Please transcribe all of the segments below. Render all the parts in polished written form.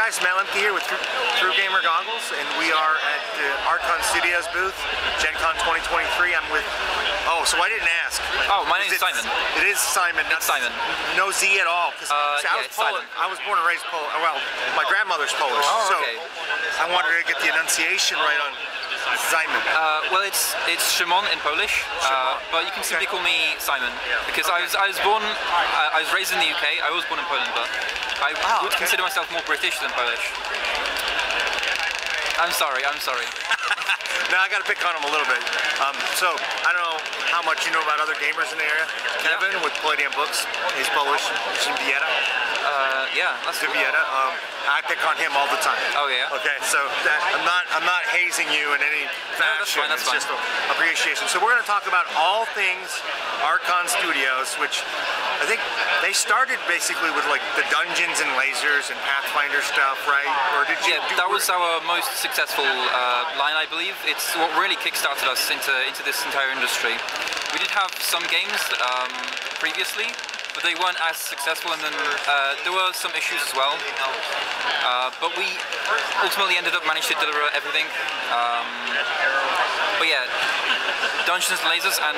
guys, Mel Lemke here with True Gamer Goggles, and we are at the Archon Studios booth, Gen Con 2023. I'm with, so I didn't ask. Oh, my name is Simon. It is Simon. It's Simon. No Z at all. Yeah, it's Simon. I was born and raised Polish. Well, my grandmother's Polish, so okay. I wanted to get the enunciation right on Simon. Well, it's Szymon in Polish, but you can simply call me Simon because I was born, I was raised in the UK. I was born in Poland, but I would consider myself more British than Polish. I'm sorry. No, I got to pick on him a little bit. So I don't know how much you know about other gamers in the area. Kevin with Palladium Books, he's Polish. He's in Vienna. Yeah, that's cool. Vienna. I pick on him all the time. Oh yeah. Okay, so I'm not hazing you in any fashion. No, that's fine. It's just appreciation. So we're going to talk about all things Archon Studios, which I think they started basically with like the dungeons and lasers and Pathfinder stuff, right? Or did you? Yeah, that was our most successful line, I believe. It's what really kickstarted us into this entire industry. We did have some games previously, but they weren't as successful, and then there were some issues as well. But we ultimately ended up managing to deliver everything. But yeah, Dungeons and Lasers and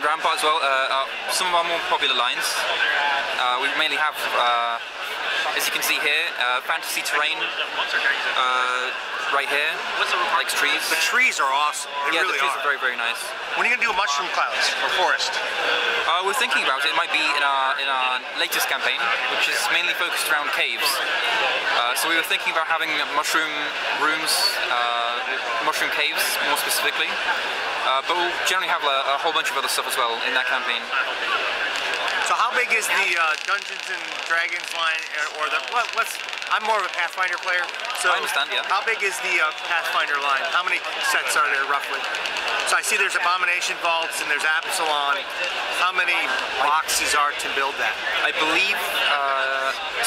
Rampart as well are some of our more popular lines. We mainly have, as you can see here, fantasy terrain right here, like trees. The trees are awesome. They really the trees are very, very nice. When are you going to do mushroom clouds or forest? We're thinking about it. It might be in our latest campaign, which is mainly focused around caves. So we were thinking about having mushroom rooms, mushroom caves more specifically. But we'll generally have a whole bunch of other stuff as well in that campaign. So how big is the Dungeons and Dragons line, or the? I'm more of a Pathfinder player, so I understand. Yeah. How big is the Pathfinder line? How many sets are there roughly? So I see there's Abomination Vaults and there's Absalon. How many boxes are to build that? I believe.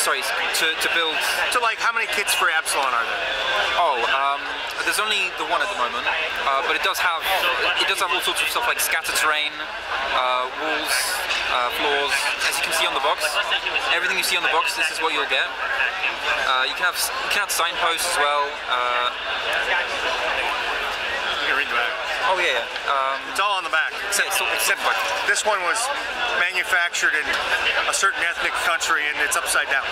Sorry, to build. So like, how many kits for Absalon are there? Oh, there's only the one at the moment, but it does have all sorts of stuff like scatter terrain, walls, floors. As you can see on the box, everything you see on the box, this is what you'll get. You can have signposts as well. You can read the back. Oh yeah. It's all on the back. Except this one was manufactured in a certain ethnic country and it's upside down.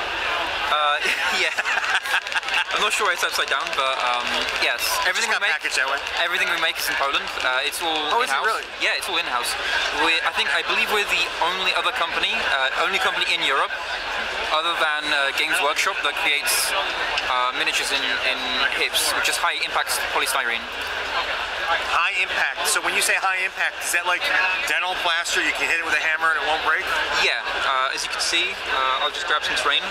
Yeah. I'm not sure why it's upside down, but yes, everything we make. Packaged that way. Everything we make is in Poland. It's all in-house. Is it really? Yeah, it's all in-house. I believe we're the only company in Europe, other than Games Workshop, that creates miniatures in HIPs, which is high impact polystyrene. High impact. So when you say high impact, is that like dental plaster? You can hit it with a hammer and it won't break? Yeah. As you can see, I'll just grab some terrain.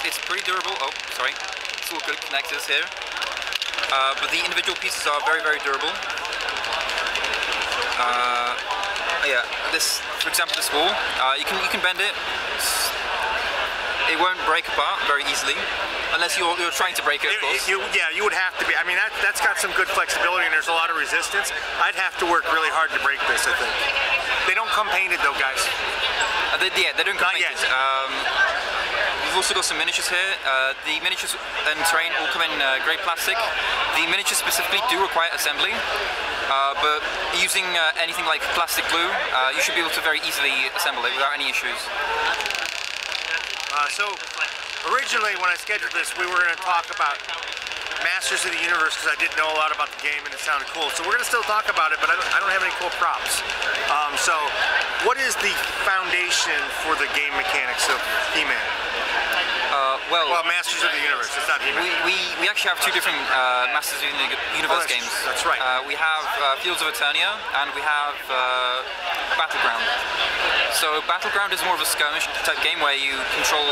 It's pretty durable. Oh, sorry. It's all good connectors here. But the individual pieces are very, very durable. Yeah. This, for example, this wall. You can bend it. It won't break apart very easily, unless you're trying to break it, of course. Yeah, you would have to be. I mean, that's got some good flexibility, and there's a lot of resistance. I'd have to work really hard to break this, I think. They don't come painted, though, guys. They don't come painted. Not yet. We've also got some miniatures here. The miniatures and terrain all come in grey plastic. The miniatures specifically do require assembly, but using anything like plastic glue, you should be able to very easily assemble it without any issues. So originally when I scheduled this, we were going to talk about Masters of the Universe because I didn't know a lot about the game and it sounded cool. So we're going to still talk about it, but I don't have any cool props. So what is the foundation for the game mechanics of He-Man? Well, Masters of the Universe, it's not He-Man. We actually have two different Masters of the Universe games. That's right. We have Fields of Eternia and we have Battleground. So Battleground is more of a skirmish type game where you control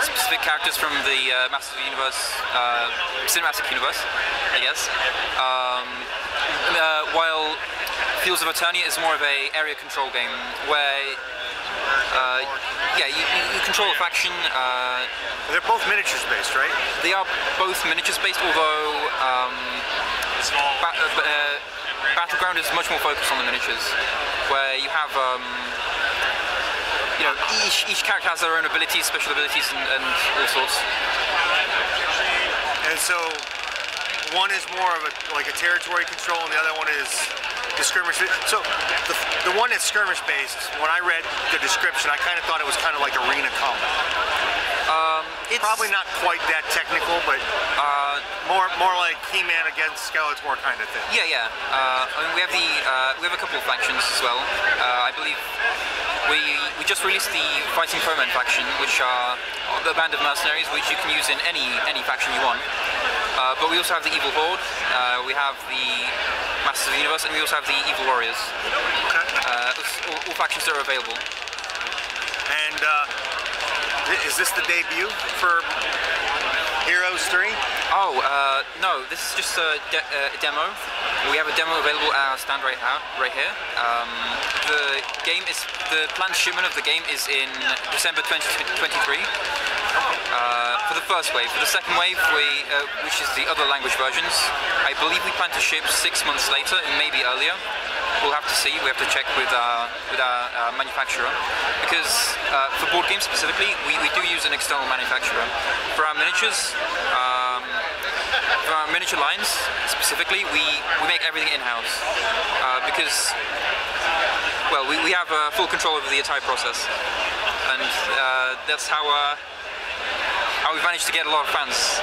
specific characters from the Masters of the Universe, cinematic universe, I guess. While Fields of Eternia is more of a area control game where you control a faction. They're both miniatures based, right? They are both miniatures based, although Battleground is much more focused on the miniatures, where you have you know, each character has their own abilities, special abilities, and all sorts. And so one is more of like a territory control, and the other one is the skirmish. So the one that's skirmish based, when I read the description, I kind of thought it was kind of like arena combat. It's probably not quite that technical, but more like He-Man against Skeletor kind of thing. Yeah, yeah. I mean, we have a couple of factions as well. I believe we just released the Fighting Foemen faction, which are the band of mercenaries, which you can use in any faction you want. But we also have the Evil Horde, we have the Masters of the Universe, and we also have the Evil Warriors. Okay. All factions that are available. And is this the debut for Heroes 3? Oh, no, this is just a demo. We have a demo available at our stand right here. The planned shipment of the game is in December 2023. For the first wave. For the second wave, which is the other language versions, I believe we plan to ship 6 months later, and maybe earlier. We'll have to see. We have to check with our manufacturer, because for board games specifically, we do use an external manufacturer. For our miniatures, for our miniature lines specifically, we make everything in-house, because, well, we have full control over the entire process, and that's how we managed to get a lot of fans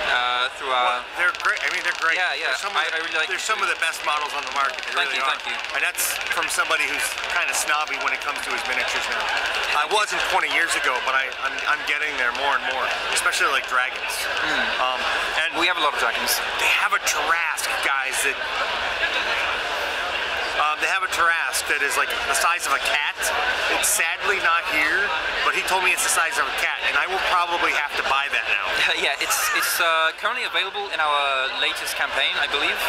through our... Well, they're great. I mean, they're great. Yeah, yeah. I really like. They're some of the best models on the market. Thank you. And that's from somebody who's kind of snobby when it comes to his miniatures now. I wasn't 20 years ago, but I'm getting there more and more, especially like dragons. And we have a lot of dragons. They have a Tarrasque, guys, that... they have a Tarrasque that is like the size of a cat. It's sadly not here, but he told me it's the size of a cat, and I will probably have to buy that now. Yeah, it's currently available in our latest campaign, I believe,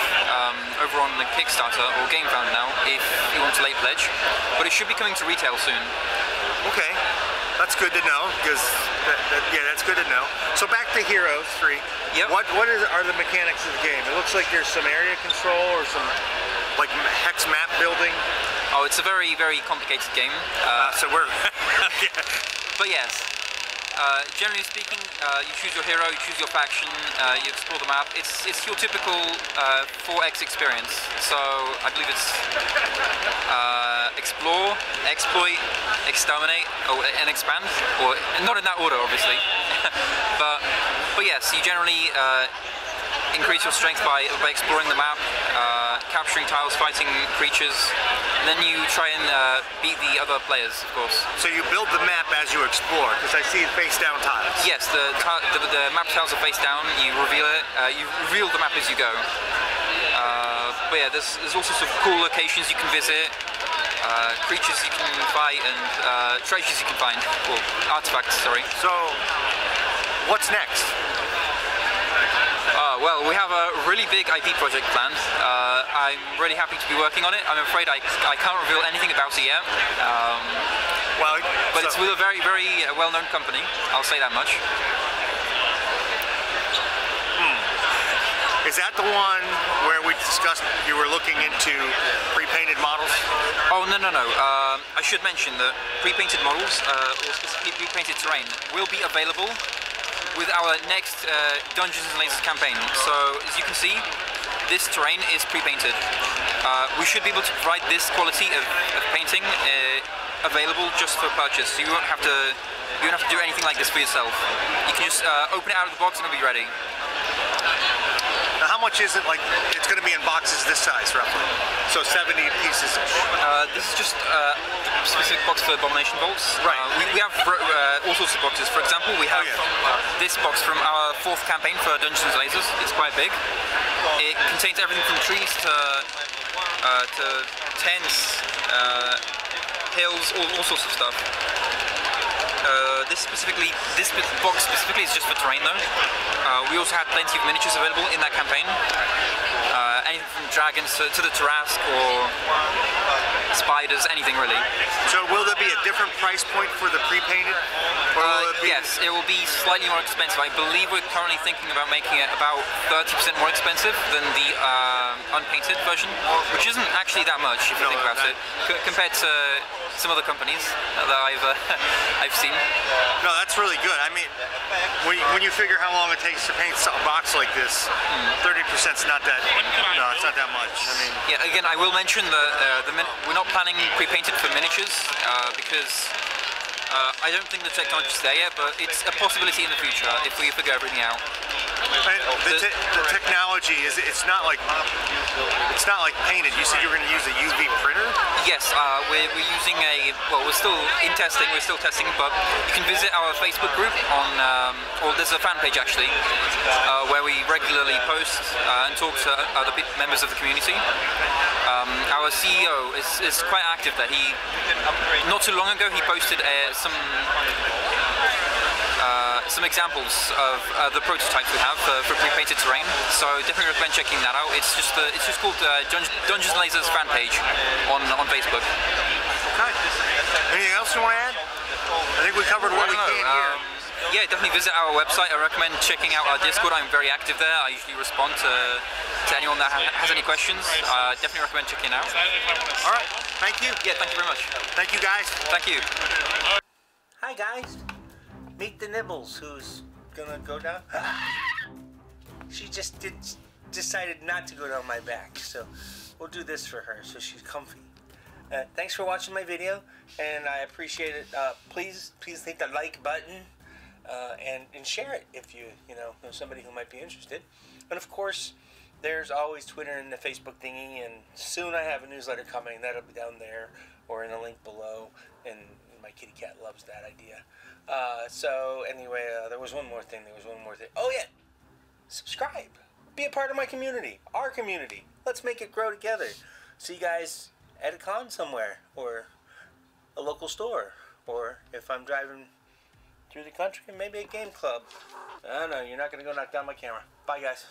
over on the Kickstarter or GameFound now, if you want to late pledge. But it should be coming to retail soon. Okay, that's good to know, because yeah, that's good to know. So back to Heroes 3. Yep. What are the mechanics of the game? It looks like there's some area control or some like hex map building. Oh, it's a very, very complicated game. So we're... But yes, generally speaking, you choose your hero, you choose your faction, you explore the map. It's your typical 4X experience. So I believe it's explore, exploit, exterminate, and expand. Or not in that order, obviously. but yes, you generally increase your strength by exploring the map, capturing tiles, fighting creatures, and then you try and beat the other players, of course. So you build the map as you explore, because I see face-down tiles. Yes, the map tiles are face down. You reveal it. You reveal the map as you go. But yeah, there's all sorts of cool locations you can visit, creatures you can fight, and treasures you can find, or artifacts. Sorry. So, what's next? Well, we have a really big IP project planned. I'm really happy to be working on it. I'm afraid I can't reveal anything about it yet. But it's with a very, very well-known company. I'll say that much. Is that the one where we discussed you were looking into pre-painted models? Oh, no. I should mention that pre-painted models, or specifically pre-painted terrain, will be available with our next Dungeons & Lasers campaign. So, as you can see, this terrain is pre-painted. We should be able to provide this quality of painting available just for purchase, so you won't have to do anything like this for yourself. You can just open it out of the box and it'll be ready. Now, how much is it? Like, it's going to be in boxes this size, roughly. So 70 pieces-ish. This is just a specific box for Abomination Bolts. Right. We have all sorts of boxes. For example, we have this box from our 4th campaign for Dungeons & Lasers. It's quite big. It contains everything from trees to tents, hills, all sorts of stuff. This box specifically is just for terrain though. We also had plenty of miniatures available in that campaign. anything from dragons to the Tarrasque or spiders, anything really. So will there be a different price point for the pre-painted? Yes, it will be slightly more expensive. I believe we're currently thinking about making it about 30% more expensive than the unpainted version, which isn't actually that much if you think about it, compared to some other companies that I've seen. No, that's really good. I mean, when you figure how long it takes to paint a box like this, 30%'s not that. No, it's not that much. I mean, yeah. Again, I will mention we're not planning pre-painted for miniatures because I don't think the technology's there yet, but it's a possibility in the future if we figure everything out. The technology it's not like painted. You said you were going to use a UV printer? Yes, we're using we're still in testing, but you can visit our Facebook group on, or there's a fan page actually, where we regularly post and talk to other members of the community. Our CEO is quite active there. Not too long ago, he posted some examples of the prototypes we have for pre-painted terrain. So definitely recommend checking that out. It's just called Dungeons and Lasers fan page on Facebook. Okay. Anything else you want to add? I think we covered what we can here. Yeah, definitely visit our website. I recommend checking out our Discord. I'm very active there. I usually respond to anyone that has any questions. Definitely recommend checking it out. All right. Thank you. Yeah, thank you very much. Thank you, guys. Thank you. Hi, guys. Meet the Nibbles, who's gonna go down. She just decided not to go down my back, so we'll do this for her so she's comfy. Thanks for watching my video, and I appreciate it. Please hit the like button and share it if you know somebody who might be interested. And of course, there's always Twitter and the Facebook thingy, and soon I have a newsletter coming. That'll be down there or in a link below, and my kitty cat loves that idea. So anyway, there was one more thing. Oh yeah, subscribe. Be a part of my community, our community. Let's make it grow together. See you guys at a con somewhere, or a local store, or if I'm driving through the country, maybe a game club. I don't know. You're not gonna go knock down my camera. Bye, guys.